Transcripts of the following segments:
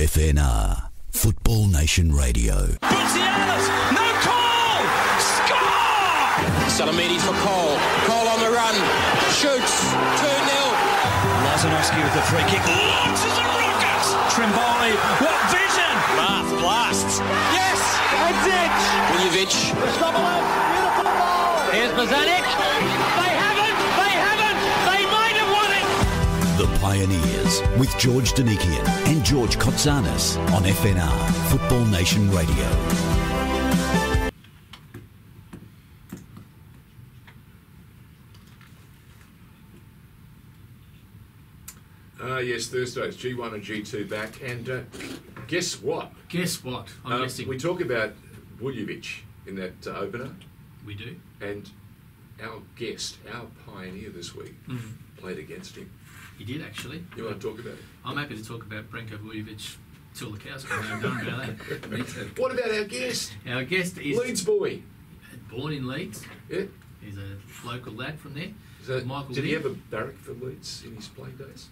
FNR, Football Nation Radio. Butzianas, no call! Score! Salamini for Cole. Cole on the run. Shoots. 2-0. Lazanovsky with the free kick. Launches a rocket! Trimboli, what vision! Blasts. Yes! That's it! Vujovic. Stoppelov, beautiful ball! Here's Bozanic. They might have won it! The Pioneers with George Donikian and George Kotzanis on FNR, Football Nation Radio. Yes, Thursdays, G1 and G2 back. And guess what? Guess what? I'm guessing. We talk about Vujovic in that opener. We do. And our guest, our pioneer this week, played against him. He did, actually. You want to talk about it? I'm happy to talk about Branko Vujovic till the cows come home. Don't about that. Me too. What about our guest? Our guest is... Leeds boy. Born in Leeds. Yeah. He's a local lad from there. So Michael did he Lynn. ever barrack for Leeds in his playing days?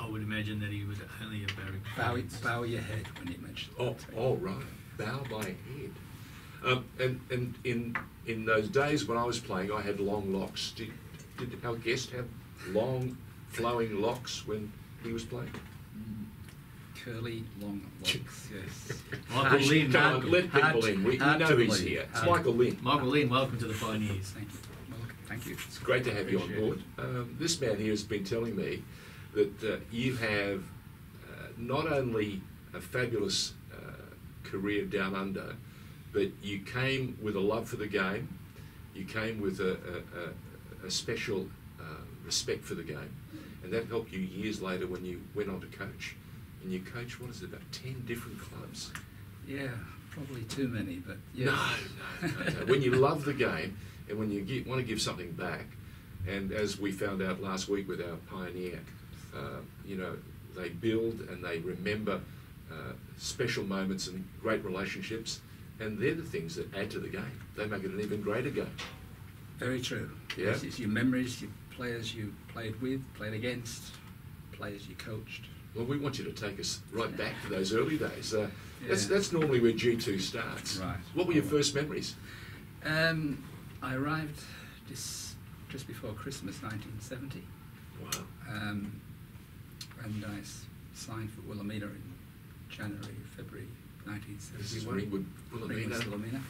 I would imagine that he would only have barrack. Bow your head when you mention that. Oh, right. Bow my head. And in those days when I was playing, I had long locks. Did our guest have long, flowing locks when he was playing? Curly, long locks, yes. Michael Lynn. Come on, let people in. We know he's here. It's Michael Lynn. Michael Lynn, welcome to the Pioneers. Thank you. Well, thank you. It's great to have you on board. This man here has been telling me that you have not only a fabulous career down under, but you came with a love for the game, you came with a special respect for the game, and that helped you years later when you went on to coach. And you coach, what is it, about 10 different clubs? Yeah, probably too many, but yeah. No. When you love the game and when you want to give something back, and as we found out last week with our pioneer, they build and they remember special moments and great relationships, and they're the things that add to the game. They make it an even greater game. Very true. Yeah. It's your memories, your players you played with, played against, players you coached. Well, we want you to take us right back to those early days. That's normally where G2 starts. Right. What were your first memories? I arrived just before Christmas 1970. Wow. And I signed for Wilhelmina in February 1971. This is Ringwood, Wilhelmina.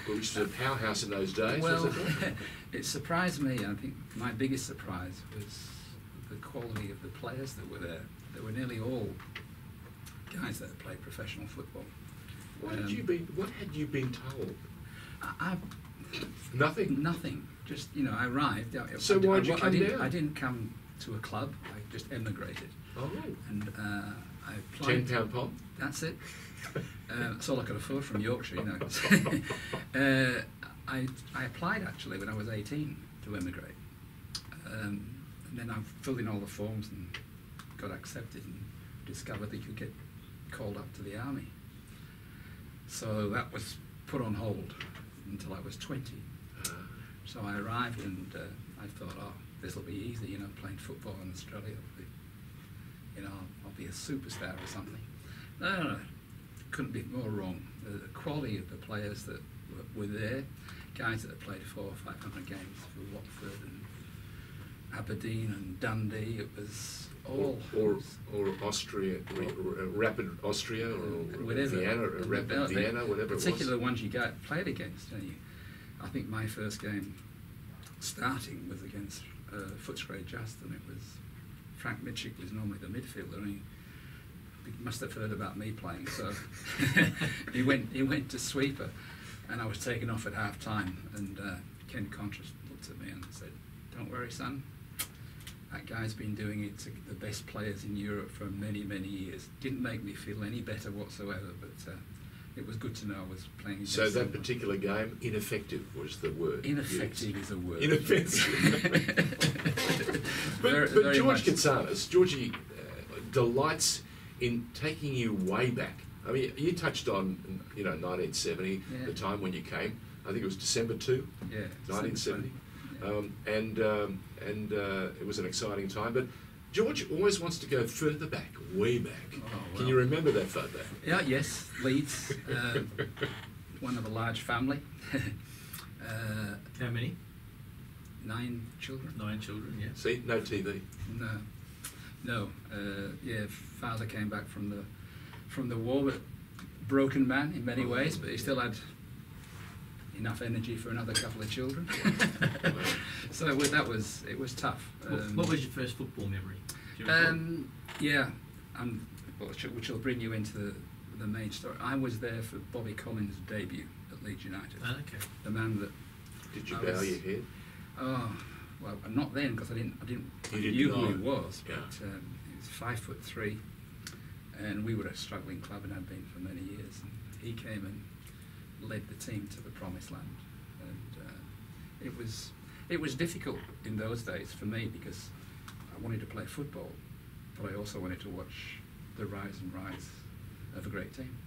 Which was a powerhouse in those days, Well, was it? it surprised me. I think my biggest surprise was the quality of the players that were there. They were nearly all guys that had played professional football. What had you been told? I Nothing? Nothing. Just, I arrived. So why did you come down? I didn't come to a club. I just emigrated. Oh. And I applied. £10 pop? That's it. That's all I could afford from Yorkshire, I applied actually when I was 18 to emigrate. And then I filled in all the forms and got accepted and discovered that you could get called up to the army. So that was put on hold until I was 20. So I arrived and I thought, this will be easy, playing football in Australia. I'll be a superstar or something. No. Couldn't be more wrong. The quality of the players that were there, guys that had played 400 or 500 games for Watford and Aberdeen and Dundee, it was all... Or Austria, Rapid Austria, or whatever. Vienna, or Rapid Vienna, whatever it was. Particularly the ones you played against. I think my first game starting was against Footscray Just, and it was Frank Mitchell was normally the midfielder. He must have heard about me playing, so he went to sweeper, and I was taken off at half time. And Ken Contras looked at me and said, "Don't worry, son. That guy's been doing it to the best players in Europe for many, many years." Didn't make me feel any better whatsoever, but it was good to know I was playing against So that someone. particular game, ineffective was the word. Ineffective is a word. Ineffective. but very George much. Katsanis, Georgie delights in taking you way back. I mean, you touched on, 1970, the time when you came. I think it was December 2, 1970. Yeah. And it was an exciting time. But George always wants to go further back, way back. Oh, well. Can you remember that far back? Yeah, yes, Leeds, one of a large family. How many? 9 children. 9 children, yeah. See, no TV. No. Yeah, father came back from the war, but broken man in many ways, but he still had enough energy for another couple of children. So it was tough. What was your first football memory? Do you recall? Yeah, which will bring you into the main story. I was there for Bobby Collins' debut at Leeds United. Okay. The man that. Did you bow your head? Oh, well, not then because I knew who he was, but he was 5'3", and we were a struggling club and had been for many years. And he came and led the team to the promised land, and it was difficult in those days for me because I wanted to play football, but I also wanted to watch the rise and rise of a great team.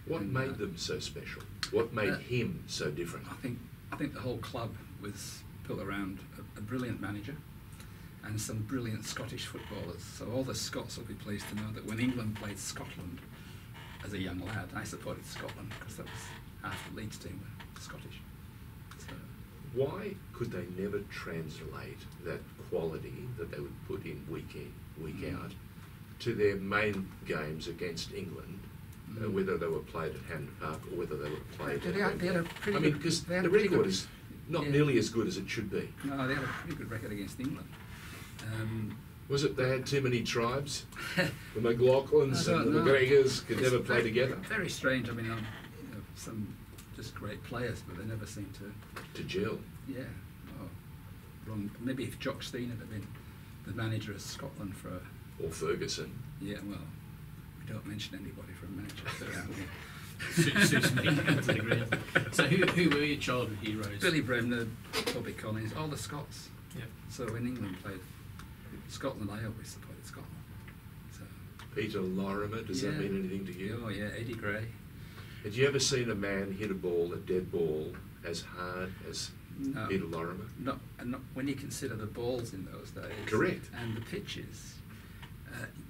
What made them so special? What made him so different? I think the whole club was built around a brilliant manager and some brilliant Scottish footballers. So all the Scots will be pleased to know that when England played Scotland as a young lad, I supported Scotland because that was half the Leeds team were Scottish. So, why could they never translate that quality that they would put in, week out, to their main games against England, whether they were played at Hampden Park or whether they were played at... because the record is not nearly as good as it should be. No, they had a pretty good record against England. Was it they had too many tribes? The McLaughlins and the McGregors could never play together? Very strange. I mean, some just great players, but they never seemed to gel. Yeah. Oh, wrong. Maybe if Jock Stein had been the manager of Scotland for... Or Ferguson. Yeah, well, we don't mention anybody from Manchester around here. Suits me down to the ground. So who were your childhood heroes? Billy Bremner, Bobby Collins, all the Scots. Yeah. So when England played Scotland, I always supported Scotland. So. Peter Lorimer, does that mean anything to you? Oh yeah, Eddie Gray. Had you ever seen a man hit a dead ball, as hard as Peter Lorimer? No, and not when you consider the balls in those days. Correct. And the pitches.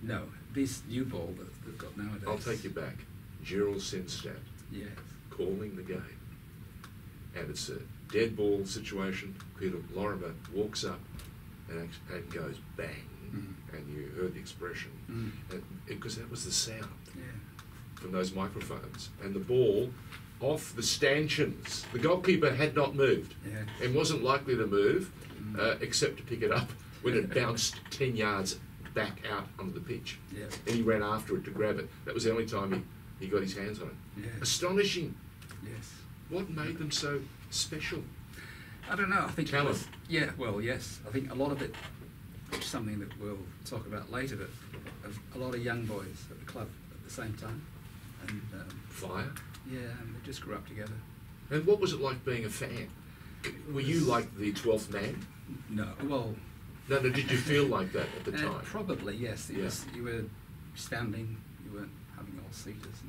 No, this new ball that they've got nowadays. I'll take you back. Gerald Senstadt. Yes. Calling the game. And it's a dead ball situation. Peter Lorimer walks up and goes bang. And you heard the expression. Because that was the sound from those microphones. And the ball off the stanchions. The goalkeeper had not moved and wasn't likely to move except to pick it up when it bounced 10 yards back out onto the pitch. And he ran after it to grab it. That was the only time he got his hands on it. Astonishing. Yes. What made them so special? I don't know. I think talent. Yes. I think a lot of it, which is something that we'll talk about later, but a lot of young boys at the club at the same time. And Fire? Yeah, and they just grew up together. And what was it like being a fan? Were you like the 12th man? No. Well... No, did you feel like that at the time? Probably, yes. You were standing, you weren't having all seaters.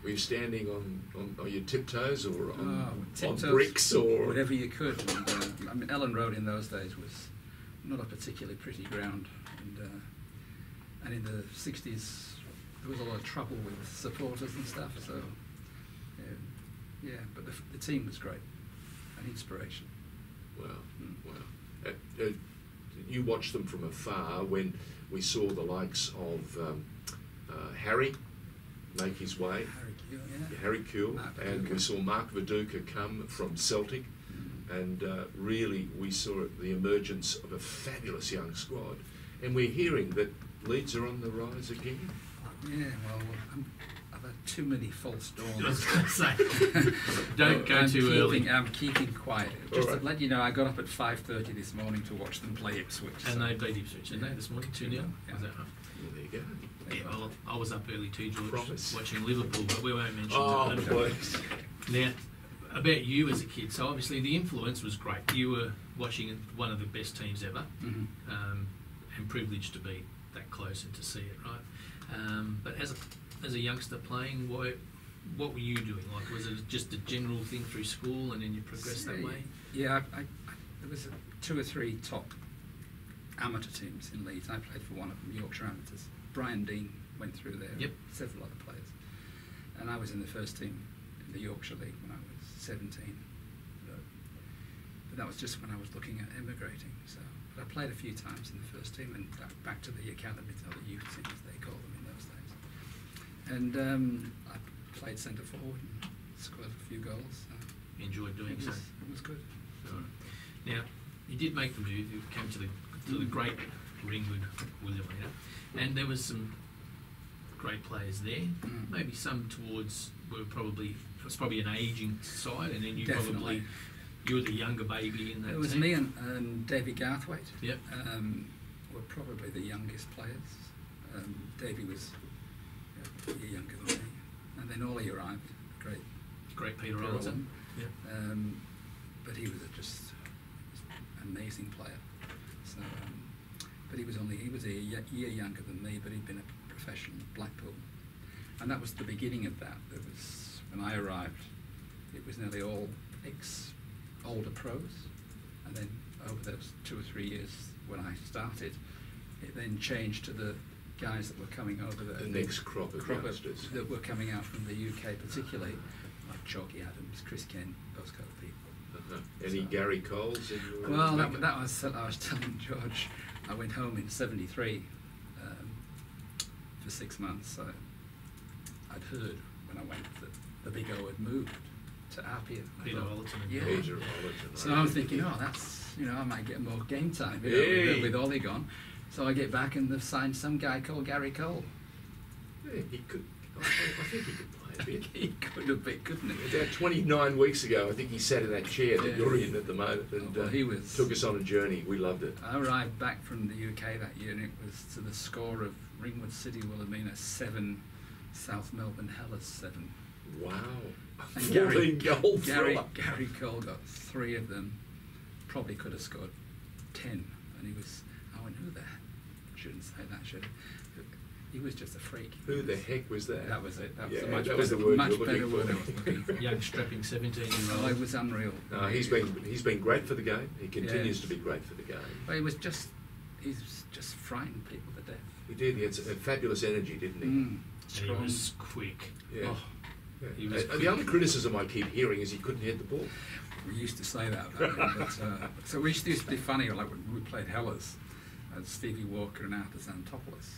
Were you standing on your tiptoes or on bricks or... Whatever you could. And, I mean, Ellen Road in those days was not a particularly pretty ground. And in the 60s, there was a lot of trouble with supporters and stuff. So, but the team was great. An inspiration. Wow. You watched them from afar when we saw the likes of Harry make his way. Harry Kuehl, and we saw Mark Viduka come from Celtic, and really we saw the emergence of a fabulous young squad. And we're hearing that Leeds are on the rise again. Yeah, well, I've had too many false dawns. I was going to say, don't go too early. I'm keeping quiet. Just to let you know, I got up at 5:30 this morning to watch them play Ipswich. And they beat Ipswich, didn't they, this morning, 2-0? Yeah. Was that right? Well, there you go. Yeah, well, I was up early too, George, Promise. watching Liverpool, but we won't mention that. Please. Now, about you as a kid, so obviously the influence was great. You were watching one of the best teams ever, and privileged to be that close and to see it, right? But as a youngster playing, what were you doing? Like, was it just a general thing through school and then you progressed that way? Yeah, there was 2 or 3 top amateur teams in Leeds. I played for one of them, Yorkshire Amateurs. Brian Dean went through there, Yep. several other players. And I was in the first team in the Yorkshire League when I was 17. But that was just when I was looking at emigrating. So, but I played a few times in the first team and back to the academy, or the youth team as they call them in those days. And I played centre forward and scored a few goals. Enjoyed doing so. It was good. Right. Now, you did make the move. You came to the great Ringwood Wilhelmina, and there was some great players there. Maybe some towards it was probably an ageing side, and then you Definitely. you were the younger baby in that. It was team. me and Davy Garthwaite. Yep. Were probably the youngest players. Davy was a year younger than me, and then Ollie arrived. Great Peter Ollerton. Yeah. But he was just an amazing player. So, but he was a year younger than me. But he'd been a professional at Blackpool, and that was the beginning of that. There was when I arrived, it was nearly all older pros, and then over those 2 or 3 years when I started, it then changed to the guys that were coming over the next crop of youngsters that were coming out from the UK, particularly like Chalky Adams, Chris Kent, those kind of people. Any Gary Coles in your Well, that was I was telling George. I went home in '73 for 6 months. So I'd heard when I went that the Big O had moved to Apia. Peter Ollerton. Yeah. Peter Ollerton. So I'm thinking, that's I might get more game time with Ollie gone. So I get back and they've signed some guy called Gary Cole. Yeah, he could. I think he could play a bit. He could have been, couldn't he? About 29 weeks ago, I think he sat in that chair that you're in at the moment, and he was, took us on a journey. We loved it. I arrived back from the UK that year, and it was to the score of Ringwood City Wilhelmina 7, South Melbourne Hellas 7. Wow. And 14 goal Gary thriller. Cole got 3 of them. Probably could have scored 10, and he was. I went, who the heck? Shouldn't say that, should I? He was just a freak. Who the heck was that? That was it. That was Yeah, a much that was better, the word much you were better looking word for. I was looking for. Young, strapping 17-year-old. Oh, it was unreal. He's been great for the game. He continues to be great for the game. But he's just frightened people to death. He did. He had a fabulous energy, didn't he? And he Strong. was quick. Yeah. Oh, Yeah. He was The only criticism I keep hearing is he couldn't hit the ball. we used to say that. But, so we used to be funny. Like when we played Hellas, Stevie Walker and Arthur Xantopoulos.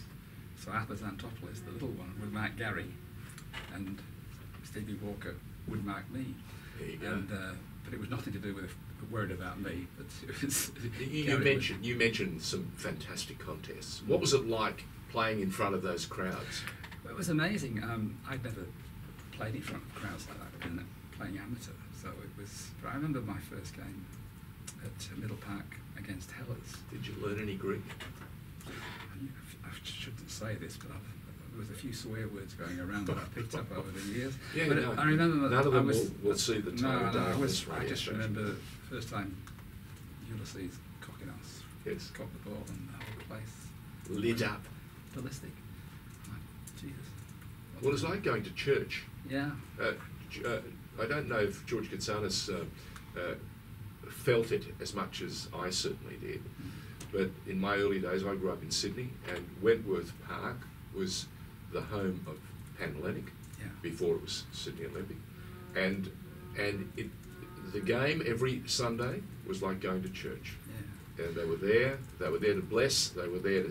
So Arthur Xantopoulos, the little one, would mark Gary, and Stevie Walker would mark me. There you go. And but it was nothing to do with a word about me. But it was. You mentioned some fantastic contests. What was it like playing in front of those crowds? Well, it was amazing. I'd never played in front of crowds like that, and playing amateur. So it was. I remember my first game at Middle Park against Hellas. Did you learn any Greek? I shouldn't say this, but there was a few swear words going around that I picked up over the years. Yeah, but no, I remember none of them was, will see the no, time of day no, on this I radio just station. remember the first time Ulysses Kokinos Yes. caught the ball and the whole place Lit up. ballistic. Like, Jesus. Well, it's like going to church. Yeah. I don't know if George Katsanis felt it as much as I certainly did. But in my early days, I grew up in Sydney, and Wentworth Park was the home of Panhellenic before it was Sydney Olympic, and the game every Sunday was like going to church. Yeah. And they were there to bless. They were there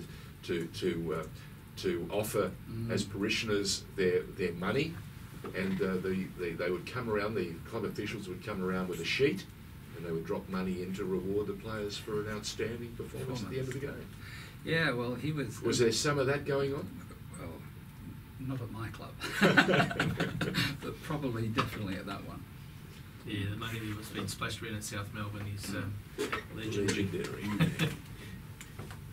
to offer as parishioners their money, and they would come around. The club officials would come around with a sheet, and they would drop money in to reward the players for an outstanding performance at the end of the game. Yeah, well, he was... Was there some of that going on? Well, not at my club. But probably, definitely at that one. Yeah, the money that was being splashed around at South Melbourne is legendary.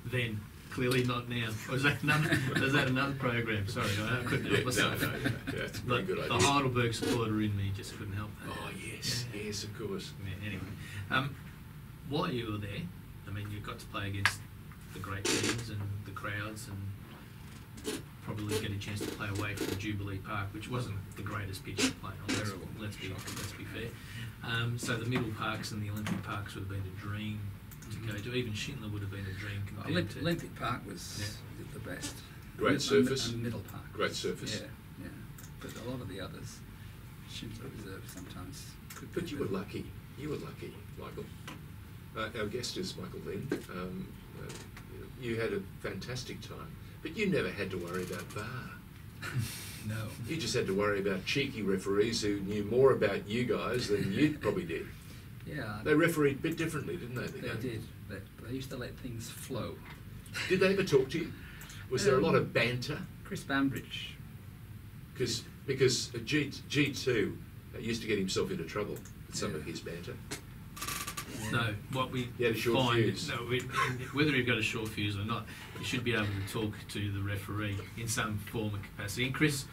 Then, clearly not now. Was that another program? Sorry, I couldn't help myself. No, it's a very good The idea. Heidelberg supporter in me just couldn't help that. Oh, yes, of course. Yeah, anyway, while you were there, I mean, you got to play against the great teams and the crowds, and probably get a chance to play away from Jubilee Park, which wasn't the greatest pitch to play on. Let's be fair. So the middle parks and the Olympic parks would have been a dream to go to. Even Schindler would have been a dream compared to... Olympic Park was the best. Great surface. And Middle Park. Great surface. Yeah. But a lot of the others, Schindler Reserve sometimes could be. But you were lucky. You were lucky, Michael. Our guest is Michael Lynn. You had a fantastic time, but you never had to worry about VAR. No. You just had to worry about cheeky referees who knew more about you guys than you probably did. Yeah. They refereed a bit differently, didn't they? They did. They used to let things flow. Did they ever talk to you? Was there a lot of banter? Chris Bambridge. Because G2 used to get himself into trouble with some of his banter. No, what we He had a short find, fuse. whether you've got a short fuse or not, you should be able to talk to the referee in some form of capacity. And Chris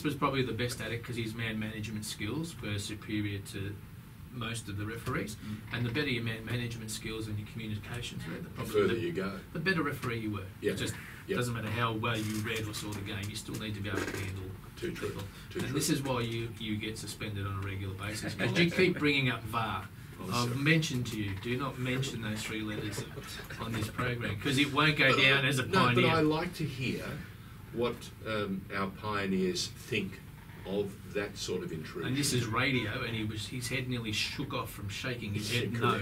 was probably the best at it because his man management skills were superior to most of the referees. And the better your man management skills and your communications were, The further you go. the better referee you were. Yeah. It just Yeah. doesn't matter how well you read or saw the game, you still need to be able to handle Too true. people. Too And true. this is why you get suspended on a regular basis. Because you keep bringing up VAR. Oh, I've sorry. mentioned to you, do not mention those three letters on this program because it won't go down as a No, pioneer. but I like to hear what our pioneers think of that sort of intrusion. And this is radio, and his head nearly shook off from shaking his head no.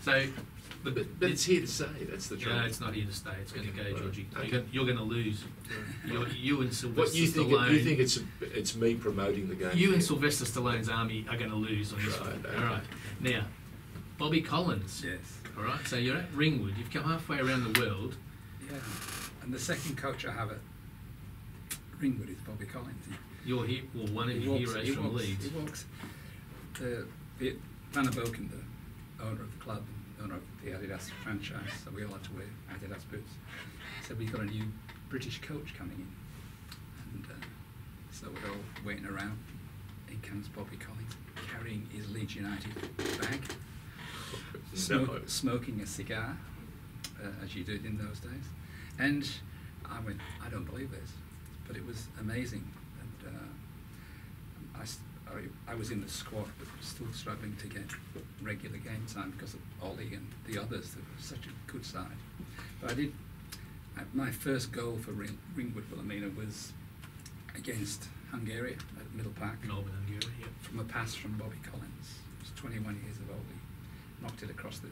So, But it's here to stay. That's the trouble. no, it's not here to stay. It's going to go, Right. Georgie. Okay. You're going to lose. You and Sylvester What you think? Stallone. You think it's me promoting the game? You and here? Sylvester Stallone's army are going to lose on this Right, one. okay. All right. Now, Bobby Collins. Yes. All right. So you're at Ringwood. You've come halfway around the world. Yeah. And the second coach I have at Ringwood is Bobby Collins. You're one of your heroes from Leeds. He walks. Van Boken, the owner of the club, owner of the Adidas franchise, so we all had to wear Adidas boots. Said we've got a new British coach coming in, and so we're all waiting around. In comes Bobby Collins, carrying his Leeds United bag, smoking a cigar, as you did in those days. And I went, I don't believe this, but it was amazing. And I was in the squad, but still struggling to get regular game time because of Ollie and the others. They were such a good side. But I did. My first goal for Ringwood Wilhelmina was against Hungary at Middle Park. Melbourne Heart, yeah. From a pass from Bobby Collins. He was 21 years of old. He knocked it across the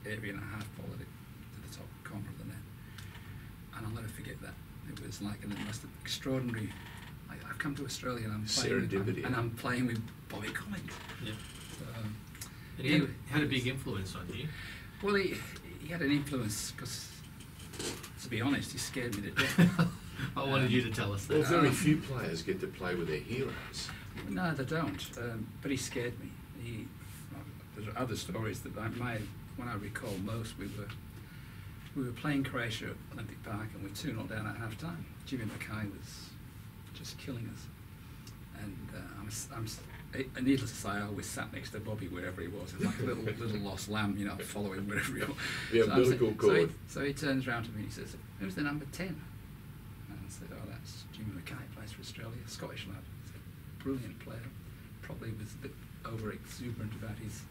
area and a half, followed it to the top corner of the net. And I'll never forget that. It was like an extraordinary. I've come to Australia and I'm playing Serendipity. and I'm playing with Bobby Collins. Yeah. And yeah, he had a big influence on you. Well, he had an influence because, to be honest, he scared me to death. I wanted you to tell us that. Well, very few players get to play with their heroes. No, they don't. But he scared me. There's other stories that when I recall most, we were playing Croatia at Olympic Park and we 2-0 down at half time. Jimmy Mackay was just killing us. And needless to say, I always sat next to Bobby wherever he was. Like a little lost lamb, following wherever he was. The umbilical cord. So he turns around to me and he says, "Who's the number 10? And I said, "Oh, that's Jimmy Mackay, plays for Australia, Scottish lad." He's a brilliant player. Probably was a bit over-exuberant about his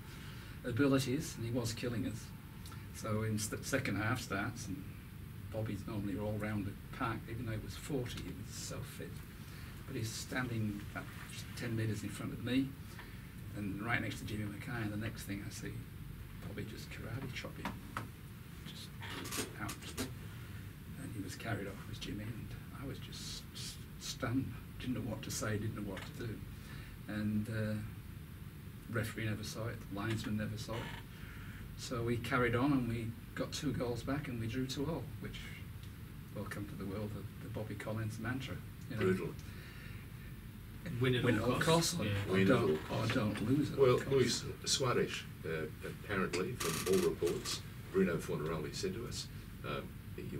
abilities, and he was killing us. So in second half starts, and Bobby's normally all round the park, even though he was 40, he was so fit. But he's standing about 10 metres in front of me, and right next to Jimmy Mackay, and the next thing I see, Bobby just karate chopping, just out. And he was carried off with Jimmy, and I was just stunned, didn't know what to say, didn't know what to do. And referee never saw it, the linesman never saw it. So we carried on and we got 2 goals back and we drew 2-2, which, welcome to the world of the Bobby Collins mantra. Brutal. Win at all costs. or, Yeah. or don't lose at all Well, costs. Luis Suarez, apparently, from all reports, Bruno Fornaroli said to us,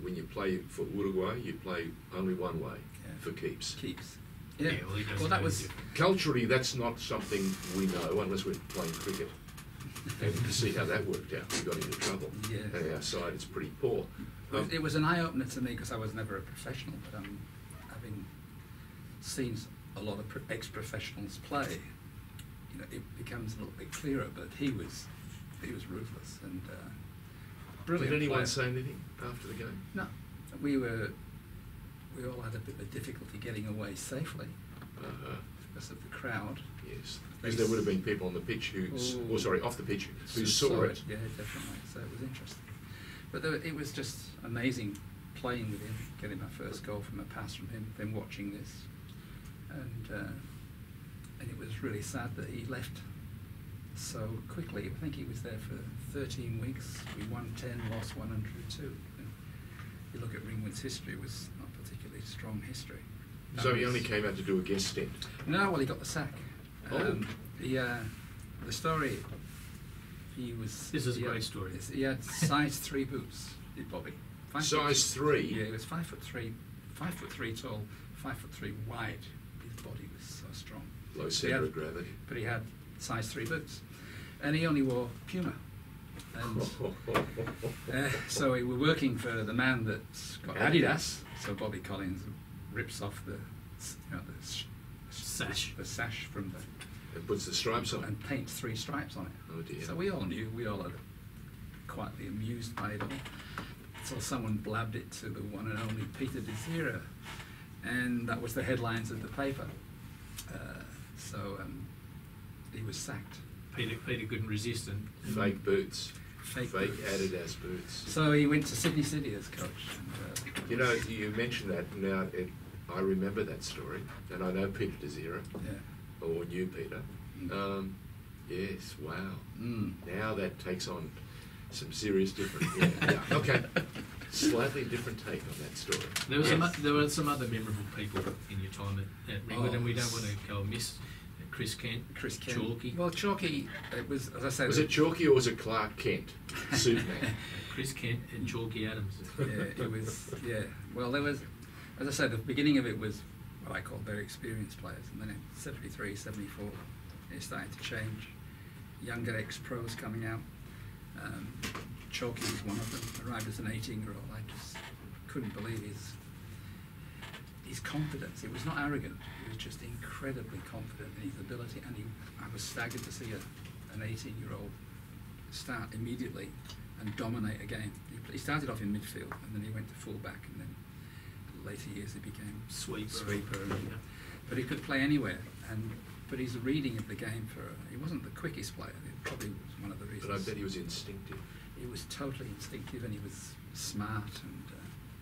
when you play for Uruguay, you play only one way, for keeps. Keeps. Yeah. Yeah, well, he doesn't Well, that know was... he's Culturally, that's not something we know unless we're playing cricket. And to see how that worked out, we got into trouble. Yeah. And our side, it's pretty poor. It was an eye-opener to me because I was never a professional, but having seen a lot of ex-professionals play, it becomes a little bit clearer, but he was ruthless and brilliant. Did anyone player. say anything after the game? No, we all had a bit of difficulty getting away safely because of the crowd. Yes, because there would have been people on the pitch off the pitch who saw it. Yeah, definitely. So it was interesting. But it was just amazing playing with him, getting my first goal from a pass from him, then watching this, and it was really sad that he left so quickly. I think he was there for 13 weeks. We won 10, lost 102. And you look at Ringwood's history, it was not particularly strong history. So he only came out to do a guest stint? No, well, he got the sack. The story, he was... This is a great story. He had size 3 boots, did Bobby. Size 3? Yeah, he was 5'3" tall, 5'3" wide. His body was so strong. Low centre of gravity. But he had size 3 boots. And he only wore Puma. And so we were working for the man that's got Adidas. So Bobby Collins rips off the sash from the... And puts the stripes on it. And paints 3 stripes on it. Oh dear. So we all knew, we all had quietly amused by it all. So someone blabbed it to the one and only Peter Desira, and that was the headlines of the paper. So he was sacked. Peter couldn't resist and Fake boots. Fake Fake boots. Adidas boots. So he went to Sydney City as coach. And, You know, you mentioned that now. I remember that story, and I know Peter Desira, yeah. or knew Peter. Mm. Yes, wow. Mm. Now that takes on some serious different. Yeah. Okay. Slightly different take on that story. There were some other memorable people in your time at Ringwood, and we don't want to go miss Chris Kent, Chalky. Well, Chalky, it was, as I said... Was it Chalky or was it Clark Kent, Superman? Chris Kent and Chalky Adams. Yeah, it was, yeah. Well, there was, as I said, the beginning of it was what I call very experienced players, and then in 73, 74, it started to change. Younger ex-pros coming out. Chalky was one of them, arrived as an 18-year-old. I just couldn't believe his confidence. It was not arrogant, he was just incredibly confident in his ability, and I was staggered to see an 18-year-old start immediately and dominate a game. He started off in midfield, and then he went to full-back, and then in later years he became sweeper. But he could play anywhere, but his reading of the game, he wasn't the quickest player. It probably was one of the reasons. But I bet he was instinctive. He was totally instinctive, and he was smart, and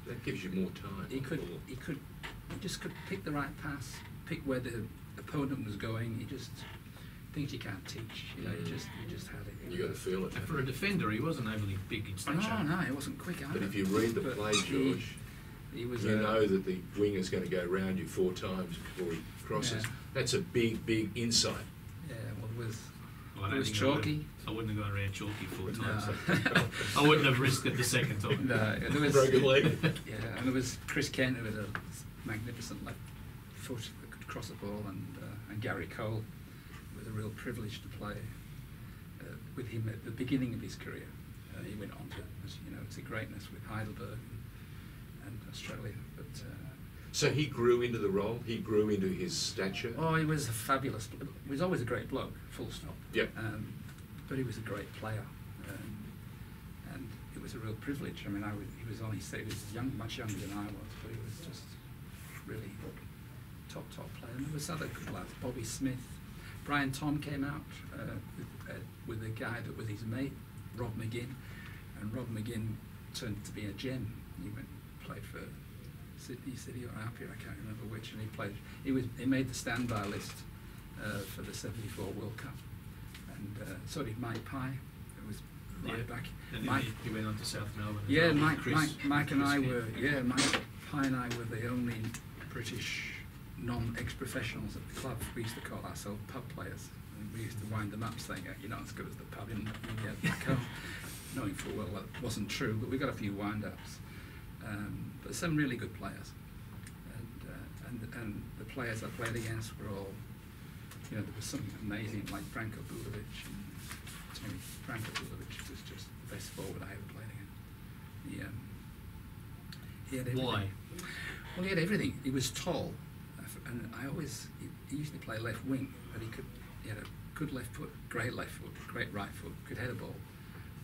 that gives you more time. He just could pick the right pass, pick where the opponent was going. Things you can't teach. You know, you just had it. You got to feel it. And for a defender, he wasn't overly big in stature. No, he wasn't quick either. But if you read the play, George, he was. You know that the winger's going to go round you 4 times before he crosses. Yeah. That's a big insight. Yeah, well, I it was Chalky. I wouldn't have gone around Chalky 4 times. No. I wouldn't have risked it the second time. No, there was broken leg. Yeah, and there was Chris Kent who had a magnificent left foot that could cross a ball, and Gary Cole. It was a real privilege to play with him at the beginning of his career. He went on to greatness with Heidelberg and Australia. But so he grew into the role. He grew into his stature. oh, he was a fabulous. He was always a great bloke. Full stop. Yep. But he was a great player, and it was a real privilege. I mean, he was much younger than I was, but he was just really top player. And there was other good lads. Bobby Smith, Brian Tom came out with a guy that was his mate, Rob McGinn, and Rob McGinn turned to be a gem. He went and played for Sydney City or Apia, I can't remember which, and he made the standby list for the '74 World Cup, and so did Mike Pye, who was right back. And then he went on to South Melbourne. Yeah, Mike and I were. Yeah, Mike Pye and I were the only British non-ex-professionals at the club. We used to call ourselves pub players, and we used to wind them up saying, "You're not as good as the pub in back home," knowing full well that wasn't true. But we got a few wind-ups. But some really good players, and the players I played against were all, there was some amazing, like Branko Bulovic. Branko Bulovic was just the best forward I ever played against. He had everything. Why? Well, he had everything. He was tall, and he used to play left wing, but he had a good left foot, great right foot, could head a ball.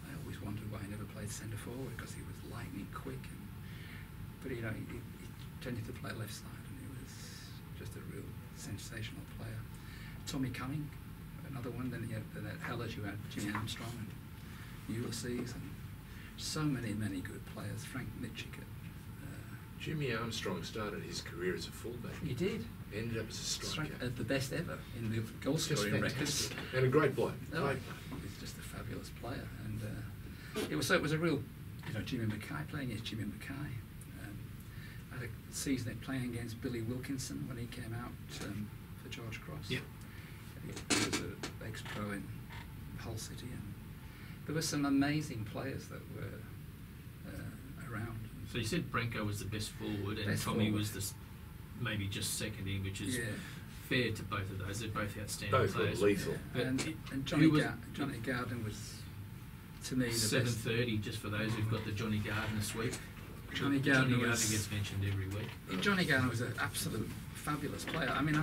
I always wondered why he never played centre forward, because he was lightning quick. But he tended to play left side, and he was just a real sensational player. Tommy Cumming, another one. Then you had that Hellers, you had Jimmy Armstrong and Ulysses, and so many good players. Frank Mitchell. Jimmy Armstrong started his career as a fullback. He did. Ended up as a striker. The best ever in the goal scoring records. And a great bloke. He was just a fabulous player, and it was a real, Jimmy Mackay, playing against Jimmy Mackay. I had a season playing against Billy Wilkinson when he came out for George Cross. Yep. He was an ex-pro in Hull City, and there were some amazing players that were around. So you said Branko was the best forward, and Best Tommy forward. was maybe just seconding, which is fair to both of those. They're both outstanding Both players. were lethal. But And Johnny Garden was, to me, the best. 7:30, just for those who've got the Johnny Gardner sweep. Johnny Gardner gets mentioned every week. Johnny Gardner was an absolute fabulous player. I mean,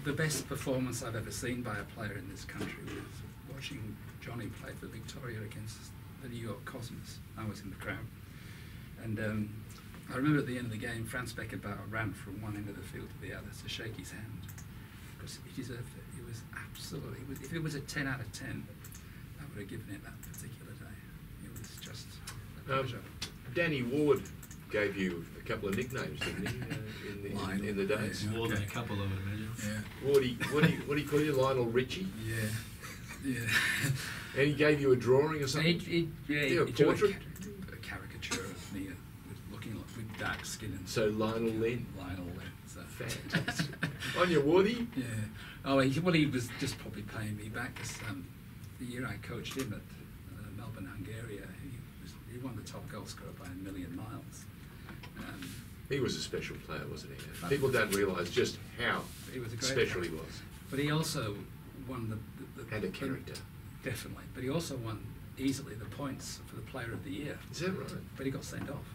the best performance I've ever seen by a player in this country was watching Johnny play for Victoria against the New York Cosmos. I was in the crowd. And I remember at the end of the game, Franz Beckenbauer ran from one end of the field to the other to shake his hand, because he deserved it. It was absolutely, if it was a 10 out of 10, I would have given it that particular day. It was just a pleasure. Danny Ward gave you a couple of nicknames, didn't he, in the days? Yeah. More than a couple, I would imagine. Yeah. What do you call you, Lionel Richie? Yeah. And he gave you a drawing or something? He a drew portrait? a caricature of me looking like, with dark skin. And So Lionel Lynn. Lionel Lynn. So. Fantastic. On your Wardy? Yeah. Oh, he was just probably paying me back, because the year I coached him at Melbourne, Hungary, he won the top goal scorer by 1,000,000 miles. He was a special player, wasn't he? People don't realise just how He was a great special player. he was. But he also won the Had a character. Definitely. But he also won easily the points for the Player of the Year. Is that right? But he got sent off.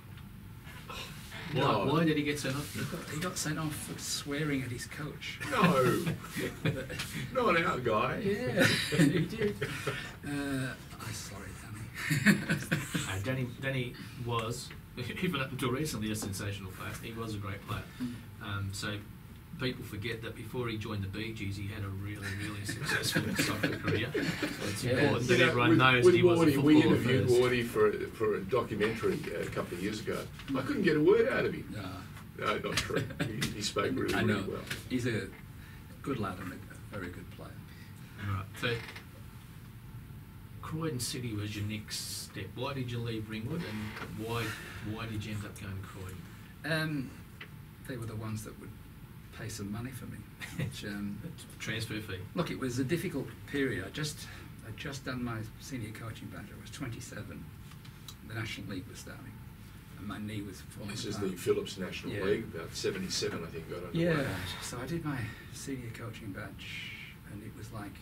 Why did he get sent off? He got sent off for swearing at his coach. No, not our guy. Yeah, he did. I'm sorry, Danny. Danny was, even up until recently, a sensational player. He was a great player. So people forget that before he joined the Bee Gees, he had a really successful soccer career. So it's important that everyone knows that he was a Wardy, we footballer interviewed first. Wardy for a documentary a couple of years ago. I couldn't get a word out of him. No, not true. He spoke really well. He's a good lad and a very good player. Right. So Croydon City was your next step. Why did you leave Ringwood, and why did you end up going to Croydon? They were the ones that would pay some money for me. Which, Transfer fee. look, it was a difficult period. I'd just done my senior coaching badge. I was 27. The National League was starting, and my knee was falling This is apart. the Phillips National Yeah. League, about 77, I think, got underway. Yeah, so I did my senior coaching badge, and it was like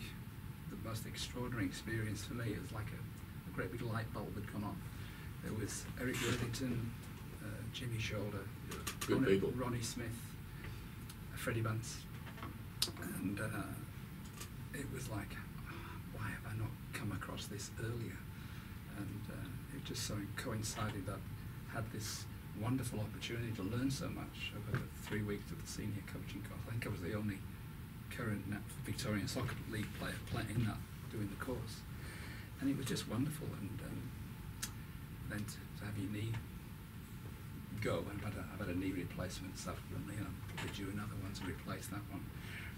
the most extraordinary experience for me. It was like a great big light bulb had gone on. There was Eric Worthington, Jimmy Shoulder, Good people. Ronnie Smith, Freddie Bunce, and it was like, why have I not come across this earlier? And it just so coincided that I had this wonderful opportunity to learn so much over the 3 weeks of the senior coaching course. I think I was the only current Victorian Soccer League player playing that, doing the course, and it was just wonderful. And then to have your knee go, and I've had a knee replacement subsequently, and I'm probably due another one to replace that one.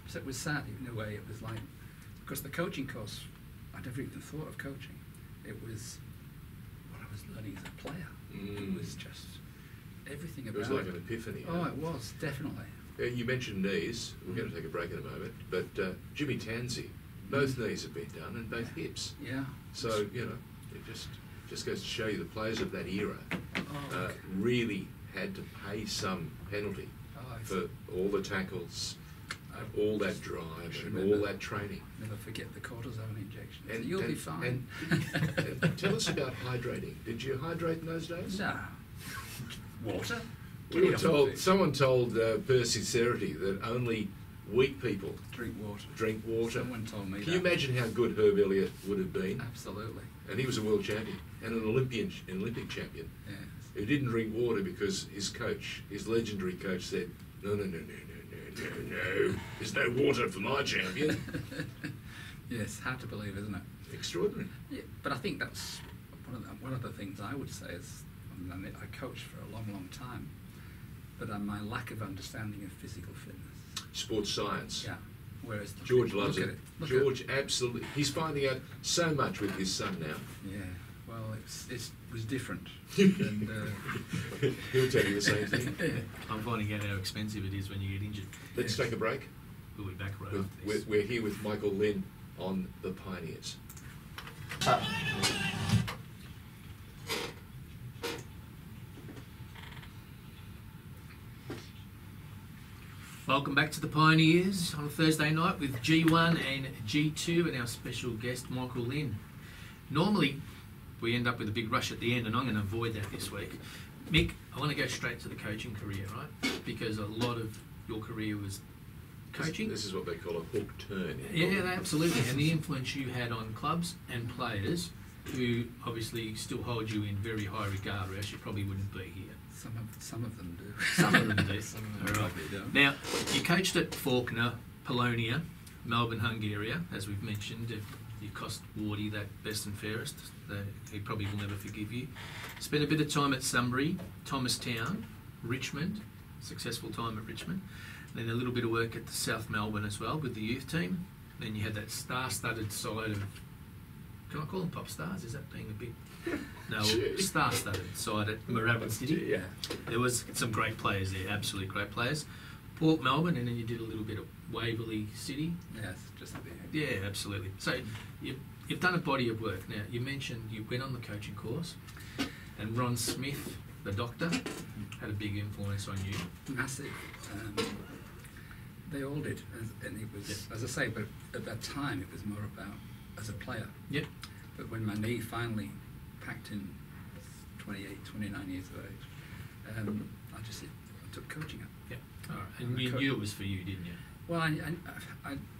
So it was sad in a way. It was like, because the coaching course, I never even thought of coaching. It was what I was learning as a player. It was just everything about it. It was like an epiphany. Oh, it was, definitely. You mentioned knees. We're going to take a break in a moment. But Jimmy Tansey, both knees have been done and both hips. Yeah. So, it just goes to show you the players of that era Okay. really had to pay some penalty for all the tackles, all that drive and all that training. Never forget the cortisone injection. And You'll be fine. And tell us about hydrating. Did you hydrate in those days? No. Water? We were told, someone told Percy Cerity that only weak people Drink water. drink water. Someone told me Can you that. imagine how good Herb Elliott would have been? Absolutely. And he was a world champion and an Olympic champion Yes. who didn't drink water because his coach, his legendary coach, said, no, there's no water for my champion. Yes, hard to believe, isn't it? Extraordinary. Yeah, but I think that's one of the things I would say is, I mean, I coached for a long, long time, but my lack of understanding of physical fitness. Sports science. Yeah. Whereas George loves look it. at Look George, absolutely. He's finding out so much with his son now. Yeah. Well, it was different. And, He'll tell you the same thing. I'm finding out how expensive it is when you get injured. Let's take a break. We'll be back right after this. We're here with Michael Lynn on the Pioneers. Welcome back to the Pioneers on a Thursday night with G1 and G2 and our special guest Michael Lynn. Normally we end up with a big rush at the end, and I'm going to avoid that this week. Mick, I want to go straight to the coaching career, right? Because a lot of your career was coaching. This is what they call a hook turn. Yeah, absolutely. And the influence you had on clubs and players who obviously still hold you in very high regard, or else you probably wouldn't be here. some of them do. Some of them do. Some of them All right. probably don't. Now, you coached at Faulkner, Polonia, Melbourne, Hungary, as we've mentioned. You cost Wardy that best and fairest. He probably will never forgive you. Spent a bit of time at Sunbury, Thomastown, Richmond, successful time at Richmond. Then a little bit of work at the South Melbourne as well with the youth team. Then you had that star-studded side of, can I call them pop stars? Is that being a bit... No, star-studded side at Moorabbin City. Yeah. There was some great players there, absolutely great players. Port Melbourne, and then you did a little bit of Waverley City. Yes, just a bit. Yeah, absolutely. So you've done a body of work. Now, you mentioned you went on the coaching course, and Ron Smith, the doctor, had a big influence on you. Massive. They all did, and it was, as I say, but at that time it was more about as a player. Yep. But when my knee finally packed in 28, 29 years of age, I took coaching up. Yeah. All right. And you knew it was for you, didn't you? Well,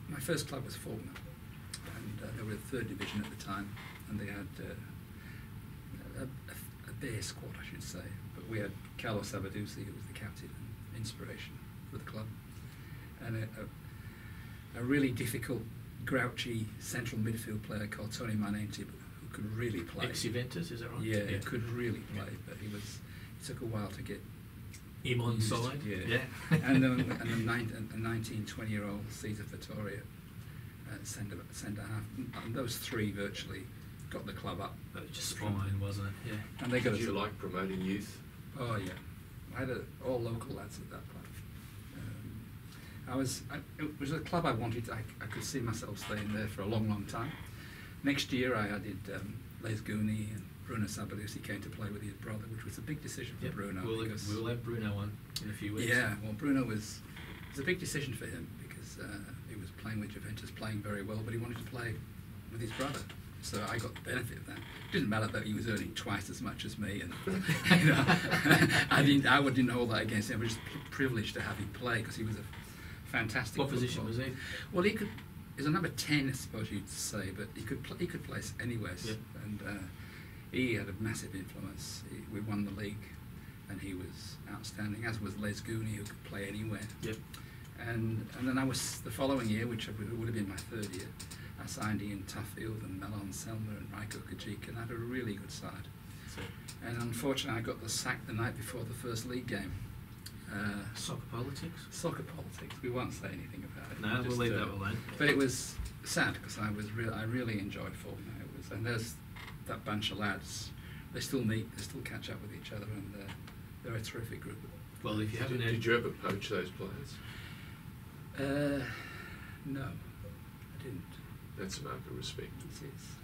my first club was Faulkner, and they were the third division at the time, and they had a bare squad, I should say. But we had Carlos Sabadusi, who was the captain and inspiration for the club, and a really difficult, grouchy central midfield player called Tony Manenti, who could really play. Ex-Juventus, is that right? Yeah, he could really play, but it took a while to get him on used. side. Yeah. and a 19, 20-year-old Cesar Vittoria, centre half, and those three virtually got the club up. That was just fine, wasn't it? Yeah. And they got Did you like promoting youth? Oh yeah, I had all local lads at that club. It was a club I wanted. I could see myself staying there for a long, long time. Next year I did Les Gooney, and Bruno Sabadusi came to play with his brother, which was a big decision for Bruno. We'll have Bruno on in a few weeks. Yeah, well, Bruno was a big decision for him because he was playing with Juventus, playing very well, but he wanted to play with his brother. So I got the benefit of that. It didn't matter that he was earning twice as much as me, and you know, I didn't hold that against him. I was just privileged to have him play because he was a fantastic. What position was he? Well, he was a number 10, I suppose you'd say, but he could play anywhere, Yep. and he had a massive influence. We won the league, and he was outstanding. As was Les Gooney, who could play anywhere. Yep. And then I was the following year, which would have been my third year. I signed Ian Tuffield and Melon Selmer and Raiko Kajik, and I had a really good side. And unfortunately, I got the sack the night before the first league game. Soccer politics? Soccer politics. We won't say anything about it. No, we'll leave that alone. But it was sad because I really enjoyed Faulkner. And there's that bunch of lads. They still meet, they still catch up with each other, and they're a terrific group. Well, if you haven't had... Did you ever poach those players? No, I didn't. That's a mark of respect.